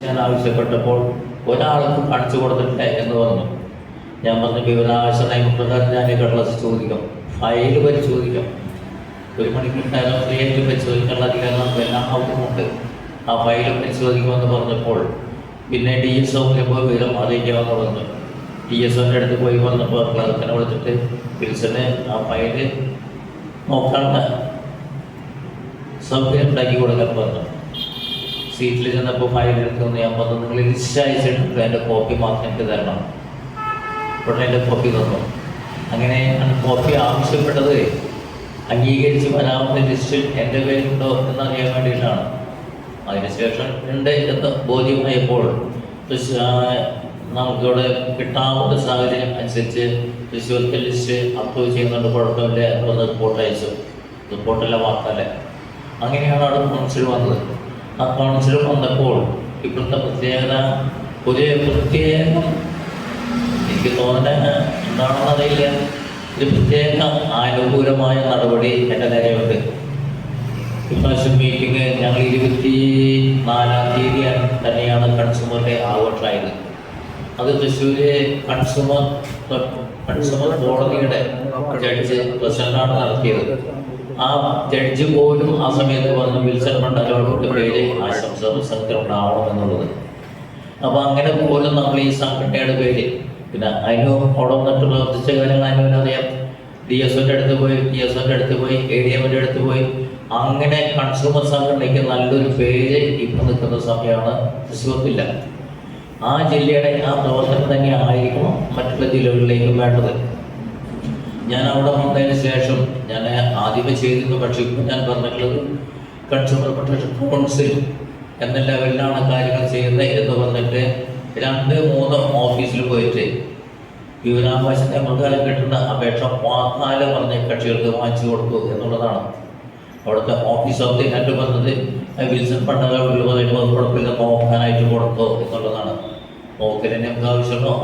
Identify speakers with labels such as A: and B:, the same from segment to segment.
A: ഞാൻ ആവശ്യപ്പെട്ടപ്പോൾ ഒരാൾക്കും കാണിച്ചു കൊടുത്തിട്ടില്ല എന്ന് പറഞ്ഞു. ഞാൻ പറഞ്ഞു വിവരാവകാശ നിയമപ്രകാരം ഞാൻ ഈ കടലാസ് ചോദിക്കാം, ഫയൽ പരിശോധിക്കാം, 1 മണിക്കൂർ നേരം ക്രിയേറ്റ് പരിശോധിക്കാനുള്ള അധികാരം എല്ലാം അവർക്കുമുണ്ട്. ആ ഫയൽ പരിശോധിക്കുമെന്ന് പറഞ്ഞപ്പോൾ പിന്നെ DSO പോയി വിവരം അറിയിക്കാമെന്ന് പറഞ്ഞു. DSOൻ്റെ അടുത്ത് പോയി വന്നപ്പോൾ ക്ലർക്കിനെ വിളിച്ചിട്ട് വിൽസന് ആ ഫയൽ നോക്കാനുള്ള സൗകര്യം ഉണ്ടാക്കി കൊടുക്കാൻ പറഞ്ഞു. സീറ്റിൽ ചെന്നപ്പോൾ ഫയൽ എടുക്കുമെന്ന് ഞാൻ പറഞ്ഞു, നിങ്ങൾ ലിസ്റ്റ് അയച്ചിട്ടുണ്ട്, അതിൻ്റെ കോപ്പി മാത്രം എനിക്ക് തരണം. ഉടനെ എൻ്റെ കോപ്പി തന്നു. അങ്ങനെ കോപ്പി ആവശ്യപ്പെട്ടത് അംഗീകരിച്ച് വരാവുന്ന ലിസ്റ്റിൽ എൻ്റെ പേരുണ്ടോ എന്നറിയാൻ വേണ്ടിയിട്ടാണ്. അതിനുശേഷം ഉണ്ട് എന്ന് ബോധ്യമായപ്പോൾ നമുക്കിവിടെ കിട്ടാവുന്ന സാഹചര്യം അനുസരിച്ച് തൃശ്ശൂർത്തെ ലിസ്റ്റ് അപ്രൂവ് ചെയ്യുന്നുണ്ട്, കുഴപ്പമില്ല എന്നൊന്ന് റിപ്പോർട്ട് അയച്ചു. റിപ്പോർട്ടെല്ലാം വാർത്തല്ലേ. അങ്ങനെയാണ് അവിടെ കൗൺസിൽ വന്നത്. ആ കൗൺസിൽ വന്നപ്പോൾ ഇപ്പോഴത്തെ പ്രത്യേകത പ്രത്യേകം എനിക്ക് തോന്നുന്നത് എന്താണെന്ന് അറിയില്ല, ഒരു പ്രത്യേക അനുകൂലമായ നടപടി എൻ്റെ നേരെയുണ്ട്. ഇപ്രാവശ്യം മീറ്റിംഗ് ഞങ്ങൾ 24-ാം തീയതി തന്നെയാണ് കൺസ്യൂമറിൻ്റെ ആഘോഷമായത്. അത് തൃശ്ശൂര് കൺസ്യൂമർ കോടതിയുടെ ജഡ്ജ് പ്രസിഡന്റാണ് നടത്തിയത്. ആ ജഡ്ജ് പോലും ആ സമയത്ത് പറഞ്ഞു വിൽസൺ മണ്ഡലോട് പേര് ആശംസ പ്രസംഗത്തിൽ ഉണ്ടാവണം എന്നുള്ളത്. അപ്പോൾ അങ്ങനെ പോലും നമ്മൾ ഈ സംഘടനയുടെ പേര് പിന്നെ അതിന് അവിടെ വന്നിട്ട് പ്രവർത്തിച്ച കാര്യങ്ങൾ അതിനറിയാം. DSOൻ്റെ അടുത്ത് പോയി ADMൻ്റെ അടുത്ത് പോയി അങ്ങനെ കൺസ്യൂമർ സംഘടനയ്ക്ക് നല്ലൊരു പേര് ഇപ്പം നിൽക്കുന്ന സമയമാണ് തൃശ്ശൂർക്കില്ല. ആ ജില്ലയുടെ ആ പ്രവർത്തനം തന്നെ ആയിരിക്കണം മറ്റുള്ള ജില്ലകളിലേക്കും വേണ്ടത്. ഞാൻ അവിടെ വന്നതിന് ശേഷം ഞാൻ ആദ്യമേ ചെയ്തിരുന്നു, പക്ഷേ ഇപ്പം ഞാൻ പറഞ്ഞിട്ടുള്ളത് കൺസ്യൂമർ പ്രൊട്ടക്ഷൻ കൗൺസിൽ എന്ന ലെവലിലാണ് കാര്യങ്ങൾ ചെയ്യുന്നത് എന്ന് പറഞ്ഞിട്ട് 2-3 ഓഫീസിൽ പോയിട്ട് വിവരാവകാശ നിയമപ്രകാരം കിട്ടുന്ന അപേക്ഷ വാക്കാലം പറഞ്ഞ് കക്ഷികൾക്ക് വാങ്ങിച്ചു കൊടുത്തു എന്നുള്ളതാണ്. അവിടുത്തെ ഓഫീസ് ഓഫ് ദി ഹെഡ് പറഞ്ഞത് വിൽസൺ പണ്ടകാളിൽ പറയുമ്പോൾ കുഴപ്പമില്ല നോക്കാനായിട്ട് കൊടുത്തോ എന്നുള്ളതാണ്. നോക്കലിന് നമുക്ക്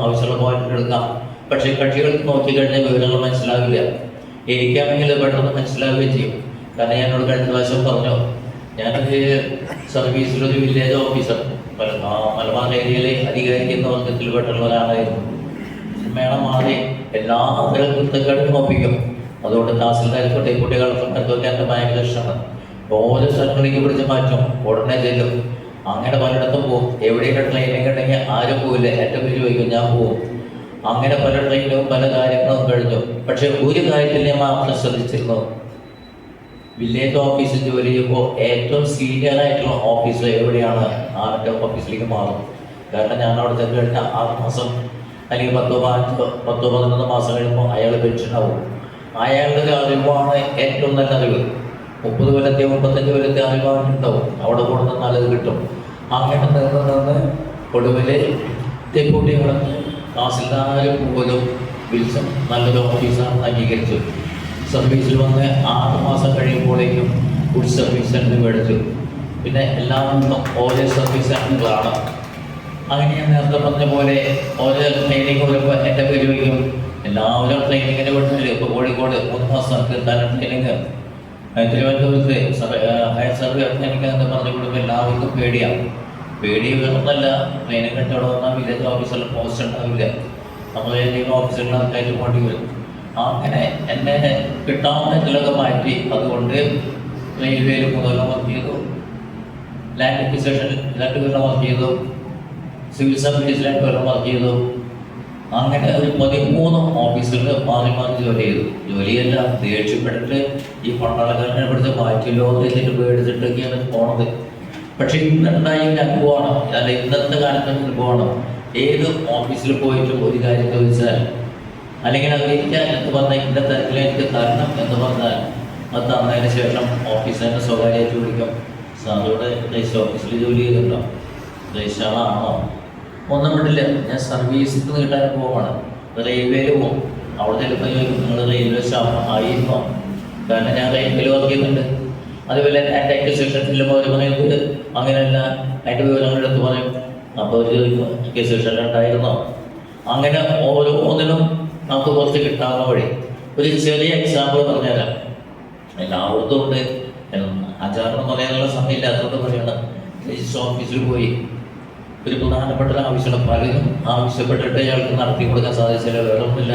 A: ആവശ്യമുള്ള പോയിന്റ് എടുക്കാം, പക്ഷേ കക്ഷികൾക്ക് നോക്കിക്കഴിഞ്ഞാൽ വിവരങ്ങൾ മനസ്സിലാവില്ല. എനിക്കാണെങ്കിൽ പെട്ടെന്ന് മനസ്സിലാവുകയും ചെയ്യും. കാരണം ഞാനോട് കഴിഞ്ഞ പ്രാവശ്യം പറഞ്ഞു, ഞാനൊരു സർവീസിലൊരു വില്ലേജ് ഓഫീസർ മലബാർ ഏരിയയിലെ അധികാരി എന്ന വർഗത്തിൽ പെട്ടുള്ള ഒരാളായിരുന്നു. മേളം മാറി എല്ലാ തരം കുറ്റക്കാരും ഒപ്പിക്കും. അതുകൊണ്ട് തഹസിൽദാർക്കോട്ടെ കുട്ടികൾക്കൊക്കെ എൻ്റെ ഭയങ്കര ഇഷ്ടമാണ്. ഓരോ സ്ഥലങ്ങളിലേക്ക് പിടിച്ച് മാറ്റും, ഉടനെ ചെല്ലും. അങ്ങനെ പലയിടത്തും പോകും. എവിടെയൊക്കെ ട്രെയിനിങ് ഉണ്ടെങ്കിൽ ആരും പോവില്ല, എൻ്റെ പേര് ചോദിക്കും, ഞാൻ പോവും. അങ്ങനെ പല ട്രെയിനിലും പല കാര്യങ്ങളും കഴിഞ്ഞു. പക്ഷെ ഒരു കാര്യത്തിൽ ഞാൻ മാത്രം ശ്രദ്ധിച്ചിരുന്നു, വില്ലേജ് ഓഫീസിൽ ജോലി ചെയ്യുമ്പോൾ ഏറ്റവും സീനിയർ ആയിട്ടുള്ള ഓഫീസർ എവിടെയാണ് ആരുടെ ഓഫീസിലേക്ക് മാറും. കാരണം ഞാൻ അവിടെ ചെന്ന് കഴിഞ്ഞാൽ 6 മാസം അല്ലെങ്കിൽ 10-11 മാസം കഴിയുമ്പോൾ അയാൾ പെൻഷനാവും. അയാളുടെ അറിവാണ് ഏറ്റവും നല്ല അറിവ്. 30 കൊല്ലത്തെ 35 കൊല്ലത്തെ അറിവായിട്ടുണ്ടാവും. അവിടെ കൊടുത്ത് നല്ലത് കിട്ടും. അങ്ങനെ നിന്ന് ഒടുവിൽ ഡെപ്യൂട്ടികൾ തഹസിൽദാർ പോലും വിൽസൺ നല്ലൊരു ഓഫീസറാണ് അംഗീകരിച്ചു. സർവീസിൽ വന്ന് 6 മാസം കഴിയുമ്പോഴേക്കും ഫുഡ് സർവീസ് സെൻ്റർ മേടിച്ചു. പിന്നെ എല്ലാവർക്കും ഓരോ സർവീസ് സെൻ്ററുകളാണ്. അങ്ങനെ ഞാൻ നേരത്തെ പറഞ്ഞ പോലെ ഓരോ ട്രെയിനിങ് വരുമ്പോൾ എൻ്റെ പേര് വയ്ക്കും. എല്ലാവരും ട്രെയിനിങ്ങിന് വിട്ടില്ല. ഇപ്പോൾ കോഴിക്കോട് 3 മാസം തീർത്ഥാടന ട്രെയിനിങ്, തിരുവനന്തപുരത്ത് ഹയർ സർവേ ട്രെയിനിങ് എന്ന് പറഞ്ഞു വിടുമ്പോൾ എല്ലാവർക്കും പേടിയാണ്. പേടി വേണമെന്നല്ല, ട്രെയിനിങ് കണ്ടവിടെ വന്നാൽ വില്ലേജ് ഓഫീസറിൽ പോസ്റ്റ് ഉണ്ടാവില്ല, നമ്മൾ ഏതെങ്കിലും ഓഫീസറിനകത്തായിട്ട് പോണ്ടി വരും. അങ്ങനെ എന്നെ കിട്ടാവുന്ന ചിലതൊക്കെ മാറ്റി. അതുകൊണ്ട് റെയിൽവേയിൽ 3 കൊല്ലം വർക്ക് ചെയ്തു, ലാൻഡ് അക്വിസിഷൻ 2 കൊല്ലം വർക്ക് ചെയ്തു, സിവിൽ സർവീസ് 2 കൊല്ലം വർക്ക് ചെയ്തു. അങ്ങനെ ഒരു 13 ഓഫീസുകളിൽ മാറി ജോലി ചെയ്തു. ജോലിയെല്ലാം ദേഷ്യപ്പെട്ടിട്ട് ഈ പണ്ടാളക്കാരനെ ഇവിടുത്തെ മാറ്റില്ലോ എന്നിട്ട് പേടിച്ചിട്ടൊക്കെയാണ് പോണത്. പക്ഷെ ഇന്നുണ്ടായ അനുഭവമാണ്, അല്ല ഇന്നത്തെ കാലത്തെ അനുഭവമാണ്. ഏത് ഓഫീസിൽ പോയിട്ടും ഒരു കാര്യം ചോദിച്ചാൽ അല്ലെങ്കിൽ അറിയിക്കാൻ എന്ന് പറഞ്ഞാൽ ഇന്ന തരത്തിൽ എനിക്ക് തരണം എന്ന് പറഞ്ഞാൽ അത് തന്നതിന് ശേഷം ഓഫീസറിനെ സ്വകാര്യമായിട്ട് വിളിക്കും. സാറിവിടെ രജിസ്റ്റർ ഓഫീസിൽ ജോലി ചെയ്തിട്ടുണ്ടോ, രജിസ്ട്രാണോ, ഒന്നും വിടില്ല. ഞാൻ സർവീസിൽ നിന്ന് കിട്ടാൻ പോവാണ്. റെയിൽവേയിൽ പോകും. അവിടെ ചിലപ്പോൾ നിങ്ങൾ റെയിൽവേ സ്റ്റാഫ് ആയിരുന്നോ, കാരണം ഞാൻ റെയിൽവേയിൽ വർക്ക് ചെയ്യുന്നുണ്ട്. അതുപോലെ എൻ്റെ അക്വിസിഷനിൽ അവർ പറയുന്നത് അങ്ങനെയല്ല, അതിൻ്റെ വിവരങ്ങൾ എടുത്ത് പറയും. അപ്പോൾ ഒരു അക്വിസിഷൻ ഉണ്ടായിരുന്നോ. അങ്ങനെ ഓരോന്നിനും നമുക്ക് കുറച്ച് കിട്ടാവുന്ന വഴി. ഒരു ചെറിയ എക്സാമ്പിൾ പറഞ്ഞുതരാം. എല്ലായിടത്തും ഉണ്ട്, 5-6 പറയാനുള്ള സമയമില്ലാത്തതുകൊണ്ട് പറയണം. രജിസ്റ്റർ ഓഫീസിൽ പോയി ഒരു പ്രധാനപ്പെട്ട ആവശ്യമാണ്. പലരും ആവശ്യപ്പെട്ടിട്ട് അയാൾക്ക് നടത്തി കൊടുക്കാൻ സാധിച്ചില്ല. വേറെ ഒന്നുമില്ല,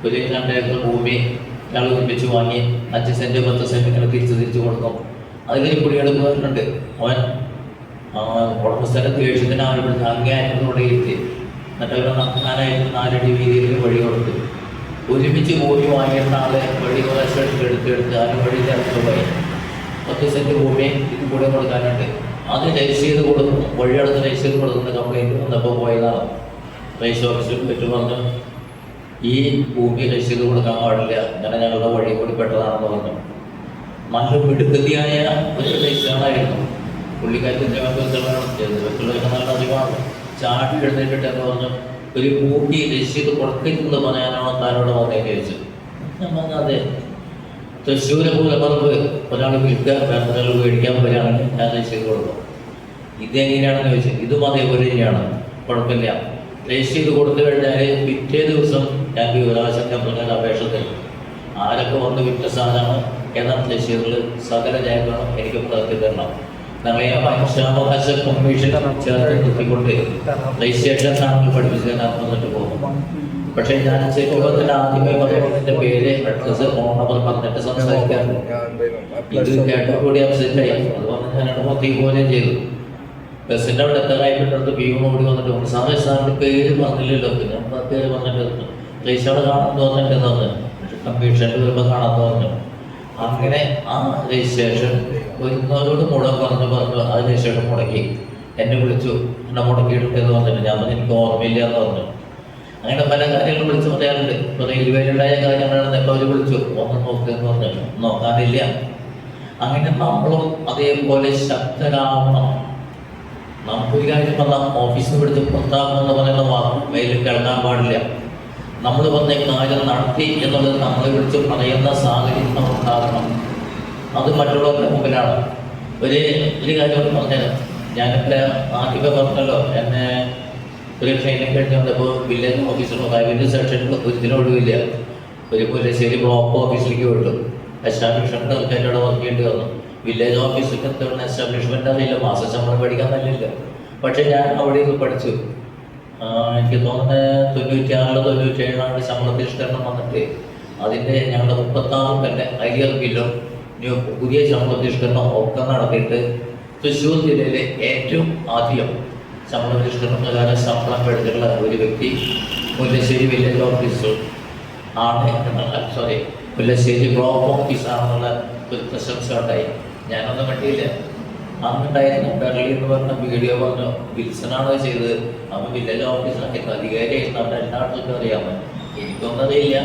A: ഒരു 2 ഏക്കർ ഭൂമി അയാൾ ഒരുമിച്ച് വാങ്ങി 5 സെൻറ്റ് 10 സെൻറ്റ് ഇങ്ങനെ തിരിച്ചു കൊടുക്കും. അതിലൊരു കുടിയെടുക്കുന്നുണ്ട്. അവൻ ഉടമസ്ഥൻ്റെ ദേഷ്യത്തിന് ആളുകൾ അങ്ങേയറ്റത്തോടെ ഇരുത്തി, എന്നിട്ട് അവർ നടക്കാനായിട്ട് 4 അടി വീതിയിൽ വഴി കൊടുത്തു. ഒരുമിച്ച് ഭൂമി വാങ്ങിയിരുന്ന ആളെ വഴി എടുത്ത് അതിന് വഴി ചേർത്ത് പോയി 10 സെൻറ്റ് ഭൂമി ഇത് കൂടെ കൊടുക്കാനുണ്ട്. അത് രജിസ്റ്റർ ചെയ്ത് കൊടുക്കും. വഴിയടുത്ത് രജിസ്റ്റർ ചെയ്ത് കൊടുക്കുന്ന കംപ്ലൈൻറ്റ് വന്നപ്പോൾ പോയതാണ്. രജിസ്റ്റർ ഓഫീസിൽ പറ്റി പറഞ്ഞു, ഈ ഭൂമി രജിസ്റ്റർ ചെയ്ത് കൊടുക്കാൻ പാടില്ല, അങ്ങനെ ഞങ്ങളുടെ വഴി കൂടി പെട്ടതാണെന്ന് പറഞ്ഞു. നല്ല മിടുക്കതിയായ ഒരു രജിസ്റ്ററായിരുന്നു. പുള്ളിക്കാരത്തിൻ്റെ മറ്റുള്ളവർക്ക് നല്ല അറിവാണ്. ചാടി എഴുന്നേറ്റിട്ട് എന്ന് പറഞ്ഞു, ഒരു ഭൂമി രജിസ്റ്റർ ചെയ്ത് കൊടുക്കരുതെന്ന് പറയാനാണോ താനോട് വന്നേന്ന് ചോദിച്ചു. ഞാൻ പറഞ്ഞു അതെ. തൃശ്ശൂർ പൂലപ്പറമ്പ് ഒരാൾ വിൽക്കാൻ ഒരാൾ മേടിക്കാൻ വരികയാണെങ്കിൽ ഞാൻ രജിസ്റ്റർ ചെയ്ത് കൊടുക്കും. ഇതെങ്ങനെയാണെന്ന് ചോദിച്ചു. ഇതും അതേപോലെ തന്നെയാണ്, കുഴപ്പമില്ല. രജിസ്റ്റർ ചെയ്ത് കൊടുത്തു കഴിഞ്ഞാൽ പിറ്റേ ദിവസം ഞാൻ വിവരാവകാശ കമ്പനിയുടെ അപേക്ഷ തരും. ആരൊക്കെ വന്ന് വിറ്റ സാധനമാണ്, ഏതാണ് രജിസ്റ്ററുകൾ, സകല രേഖകളും എനിക്ക് പുറത്തി തരണം. ഞങ്ങളെ മനുഷ്യാവകാശ കമ്മീഷൻ ചേർത്ത് നിർത്തിക്കൊണ്ട് രജിസ്ട്രേഷൻ സ്ഥാനങ്ങൾ പഠിപ്പിച്ച് ഞാൻ വന്നിട്ട് പോകും. പക്ഷേ ഞാൻ ചെറുപ്പത്തിൽ ആദ്യമേ പറയുന്നതിൻ്റെ പേര്, അഡ്രസ്, ഫോൺ നമ്പർ പറഞ്ഞിട്ട് സംസാരിക്കാറുണ്ട്. ഇത് കേട്ടോടുകൂടി അപ്സെറ്റായി. അതുകൊണ്ട് ഞാൻ മൊത്തം പോലെ ചെയ്തു. ബസ്സിൻ്റെ അവിടെ എത്താറായിട്ടടുത്ത് പീവനോടി വന്നിട്ട് പറഞ്ഞു, സാറിൻ്റെ പേര് പറഞ്ഞില്ലല്ലോ. പിന്നെ പേര് പറഞ്ഞിട്ട് രജിസ്റ്റർ കാണാൻ തോന്നിട്ടെന്ന് പറഞ്ഞു. പക്ഷെ കമ്മീഷനിൽ വരുമ്പോൾ കാണാൻ തോന്നുന്നു. അങ്ങനെ ആ രജിസ്ട്രേഷൻ വരുന്നവരോട് പറഞ്ഞു ആ രജിസ്ട്രേഷൻ മുടക്കി. എന്നെ വിളിച്ചു, എന്നെ മുടക്കിയിട്ടെന്ന് പറഞ്ഞിട്ട് ഞാൻ പറഞ്ഞു എനിക്ക് ഓർമ്മയില്ല എന്ന് പറഞ്ഞു. അങ്ങനെ പല കാര്യങ്ങൾ വിളിച്ച് പറയാറുണ്ട്. ഇപ്പോൾ റെയിൽവേയിലുണ്ടായ കാര്യങ്ങളാണ് ഇപ്പോൾ അവർ വിളിച്ചു ഒന്ന് നോക്കുകയെന്ന് പറഞ്ഞു. നോക്കാനില്ല. അങ്ങനെ നമ്മളും അതേപോലെ ശക്തരാവണം. നമുക്കൊരു കാര്യം പറഞ്ഞാൽ ഓഫീസിൽ നിന്ന് പിടിച്ച് പുറത്താക്കണമെന്ന് പറയുന്ന വാക്ക് മേലിൽ കേൾക്കാൻ പാടില്ല. നമ്മൾ പറഞ്ഞ കാര്യം നടത്തി എന്നുള്ളത് നമ്മളെ വിളിച്ച് പറയുന്ന സാഹചര്യം നമുക്കുണ്ടാകണം. അത് മറ്റുള്ളവരുടെ മുമ്പിലാണ്. ഒരു കാര്യം പറഞ്ഞത്, ഞാനിവിടെ ആദ്യമേ പറഞ്ഞല്ലോ, എന്നെ ഒരു ട്രെയിനിങ് കഴിഞ്ഞ് വന്നപ്പോൾ വില്ലേജ് ഓഫീസറോ വില്ലേജ് സെക്ഷനിൽ ഒരിക്കലൊഴിവില്ല. ഒരു പുല്ലശ്ശേരി ബ്ലോക്ക് ഓഫീസിലേക്ക് വിട്ടു. എസ്റ്റാബ്ലിഷ്മെൻ്റ് ആൾക്കാരോട് വർക്ക് ചെയ്യേണ്ടി വന്നു. വില്ലേജ് ഓഫീസിലേക്ക് എന്താണ് എസ്റ്റാബ്ലിഷ്മെൻ്റ് അറിയില്ല, മാസ ശമ്പളം പഠിക്കാൻ പറ്റില്ല. പക്ഷേ ഞാൻ അവിടെ നിന്ന് പഠിച്ചു. എനിക്ക് തോന്നുന്നത് 96 97 ശമ്പള പരിഷ്കരണം വന്നിട്ട് അതിൻ്റെ ഞങ്ങളുടെ 36 തന്നെ അരിയർ ബില്ലും പുതിയ ശമ്പള പരിഷ്കരണം ഒക്കെ നടത്തിയിട്ട് തൃശ്ശൂർ ജില്ലയിലെ ഏറ്റവും ആദ്യം ശമ്പള പരിഷ്കരണം പ്രകാരം ശമ്പളം എടുത്തിട്ടുള്ള ഒരു വ്യക്തി മുല്ലശ്ശേരി വില്ലേജ് ഓഫീസർ ആണ് എന്നുള്ള മുല്ലശ്ശേരി ബ്ലോക്ക് ഓഫീസാണെന്നുള്ള ഒരു പ്രശംസ ഉണ്ടായി. ഞാനൊന്നും പറ്റിയില്ല. അന്നുണ്ടായിരുന്നു ബെർലി എന്ന് പറഞ്ഞ വീഡിയോ പറഞ്ഞു, വിൽസനാണോ ചെയ്തത്? അവൻ വില്ലേജ് ഓഫീസറായി അധികാരിയായിരുന്നു. അവിടെ എല്ലായിടത്തും അറിയാമോ? എനിക്കൊന്നും അറിയില്ല.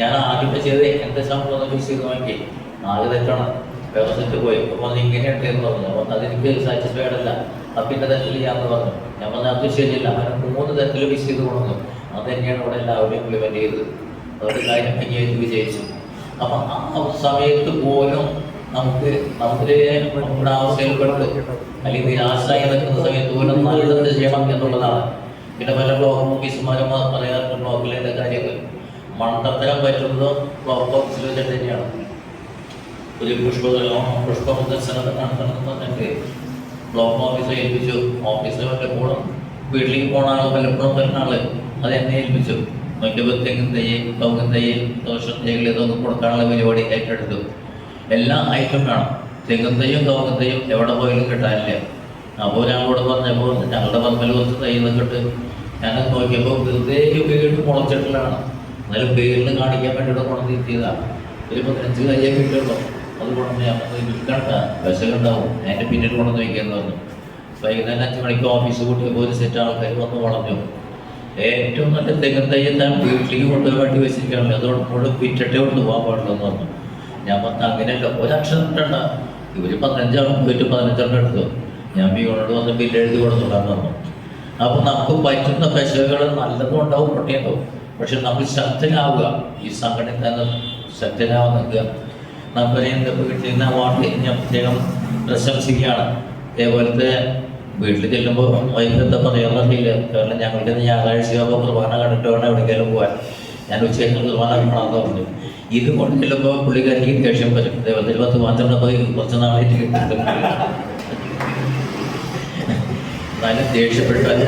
A: ഞാൻ ആദ്യമേ ചെയ്ത് എൻ്റെ ശമ്പളം ഫിക്സ് ചെയ്ത് നോക്കി. 4 തെറ്റാണ്. വേറെ സെറ്റ് പോയി. അപ്പോൾ ഇങ്ങനെയുണ്ട് എന്ന് പറഞ്ഞു. അപ്പോൾ അതെനിക്ക് സാറ്റിസ്ഫൈഡ് അല്ല. അപ്പം എൻ്റെ തെറ്റിൽ ചെയ്യാമെന്ന് പറഞ്ഞു. ഞാൻ പറഞ്ഞു അത് ശരിയല്ല. അങ്ങനെ 3 തെറ്റിൽ ഫിക്സ് ചെയ്ത് കൊടുക്കുന്നു. അത് തന്നെയാണ് ഇവിടെ എല്ലാവരും ഇംപ്ലിമെൻ്റ് ചെയ്തത്. അതുകൊണ്ട് കാര്യം ഭംഗിയായിട്ട് വിജയിച്ചു. അപ്പം ആ സമയത്ത് പോലും നമ്മുടെ അവസ്ഥയിൽപ്പെട്ട് അല്ലെങ്കിൽ നിരാശയായി നിൽക്കുന്ന സമയത്ത് പോലും നല്ലത് ചെയ്യണം എന്നുള്ളതാണ്. പിന്നെ പല ബ്ലോക്ക് ഓഫീസർമാരും പറയാറുണ്ട് ബ്ലോക്കിലെ കാര്യങ്ങൾ മണ്ടത്തരം പറ്റുന്നതും ബ്ലോക്ക് ഓഫീസിൽ വെച്ചിട്ട് തന്നെയാണ്. ഒരു പുഷ്പപ്രദർശനം നടത്തണമെന്ന് പറഞ്ഞിട്ട് ബ്ലോക്ക് ഓഫീസറെ ഏൽപ്പിച്ചു. ഓഫീസിൽ വല്ലപ്പോഴും വീട്ടിലേക്ക് പോണ ആൾ പലപ്പോഴും വരുന്ന ആള് അത് എന്നെ ഏൽപ്പിച്ചു. നോക്കിയപ്പോൾ തെങ്ങും തയ്യ് കവുങ്ങും തയ്യ് ദോഷം തയ്യൽ ഇതൊന്നും കൊടുക്കാനുള്ള പരിപാടി ഏറ്റെടുത്തു. എല്ലാ ഐറ്റം വേണം. തെങ്ങും തയ്യും കവുങ്ങും തയ്യും എവിടെ പോയാലും കിട്ടാനില്ല. അപ്പോൾ ഞങ്ങളോട് പറഞ്ഞപ്പോൾ ഞങ്ങളുടെ പറമ്പിൽ കുറച്ച് തൈ നിന്നിട്ട് ഞാനത് നോക്കിയപ്പോൾ വെറുതെ വീട് മുളച്ചിട്ടുള്ളതാണ്. എന്നാലും പേരിൽ കാണിക്കാൻ വേണ്ടിയിട്ട് കൊണ്ടുവന്നിരുത്തിയതാണ്. ഒരു 15 തയ്യേ വീട്ടിലുള്ളൂ. അത് കൊണ്ടുവന്ന് ഞാൻ വിൽക്കണ്ട, വിശകുണ്ടാവും, അതിൻ്റെ പിന്നിൽ കൊണ്ടുവന്ന് വയ്ക്കാമെന്ന് പറഞ്ഞു. വൈകുന്നേരം 5 മണിക്ക് ഓഫീസ് കൂട്ടിയപ്പോൾ ഒരു സെറ്റ് ആൾക്കാർ വന്ന് വളഞ്ഞു. ഏറ്റവും നല്ല തെങ്ങും തയ്യൽ ഞാൻ വീട്ടിലേക്ക് കൊണ്ടുപോയി വേണ്ടി വെച്ചിരിക്കുകയാണ്. അതോട് മുഴുവൻ വിറ്റിട്ടേ കൊണ്ട് പോകാൻ പാടില്ലെന്ന് പറഞ്ഞു. ഞാൻ പറഞ്ഞു അങ്ങനെയല്ല, ഒരക്ഷരം ഇട്ടണ്ട. ഇവർ 15 പോയിട്ട് 15 എടുത്തു. ഞാൻ വീണോട് വന്ന് ബില്ല് എഴുതി കൊടുത്തോളാന്ന് പറഞ്ഞു. അപ്പോൾ നമുക്ക് പറ്റുന്ന പശുക്കൾ നല്ലതും ഉണ്ടാവും, പൊട്ടിയുണ്ടാവും. പക്ഷെ നമ്മൾ ശക്തനാവുക, ഈ സംഘടന തന്നെ ശക്തനാവാൻ നിൽക്കുക. നമുക്കറിയാം വീട്ടിൽ അവാർഡ് ഞാൻ പ്രത്യേകം പ്രശംസിക്കുകയാണ്. അതേപോലത്തെ വീട്ടിൽ ചെല്ലുമ്പോൾ വൈകിട്ട് പറയാറില്ല. കാരണം ഞങ്ങൾക്ക് ഞായറാഴ്ചയാകുമ്പോൾ കുർബാന കണ്ടിട്ട് വേണം എവിടേക്കെങ്കിലും പോകാൻ. ഞാൻ ഉച്ചയ്ക്ക് കുർബാന കാണാമെന്ന് പറഞ്ഞു. ഇത് കൊണ്ട് ചെല്ലുമ്പോൾ പുള്ളിക്കാരിക്ക് ദേഷ്യം വരും. ദൈവത്തിൽ 10 മാത്രം പോയി കുറച്ച് നാളായിട്ട് കിട്ടുന്നുണ്ട്. എന്നാലും ദേഷ്യപ്പെട്ടാൽ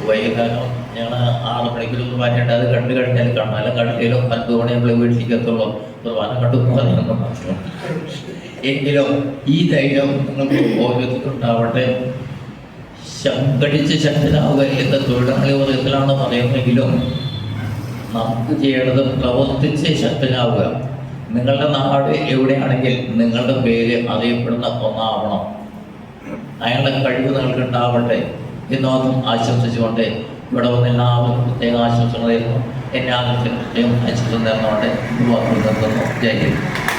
A: വൈകുന്നേരം ഞങ്ങൾ 6 മണിക്കൊന്നും മാറ്റേണ്ട, അത് കണ്ടു കഴിഞ്ഞാൽ കാണാനും കണ്ടില്ലോ 9 മണി നമ്മൾ വീട്ടിലേക്ക് എത്തുള്ളൂ, പ്രധാനം കണ്ടു പോകാനൊന്നും മാത്രം. എങ്കിലും ഈ ധൈര്യം നിങ്ങൾക്ക് ഓരോരുത്തർക്കുണ്ടാവട്ടെ. സംഘടിച്ച് ശക്തനാവുക എന്ന തൊഴിലാളി വർഗത്തിലാണ് പറയുന്നതെങ്കിലും നമുക്ക് ചെയ്യേണ്ടത് പ്രവർത്തിച്ച് ശക്തനാവുക. നിങ്ങളുടെ നാട് എവിടെയാണെങ്കിൽ നിങ്ങളുടെ പേര് അറിയപ്പെടുന്ന ഒന്നാവണം. അയാളുടെ കഴിവ് നിങ്ങൾക്ക് ഉണ്ടാവട്ടെ എന്നൊന്നും ആശംസിച്ചുകൊണ്ട് ഇവിടെ വന്ന് എല്ലാവരും പ്രത്യേക ആശംസകളായിരുന്നു. എന്നെ ആദ്യത്തെ പ്രത്യേകം ആശംസ നേർന്നുകൊണ്ട് വാക്കുകൾ നിർത്തുന്നു. ജയ് ഹിന്ദ്.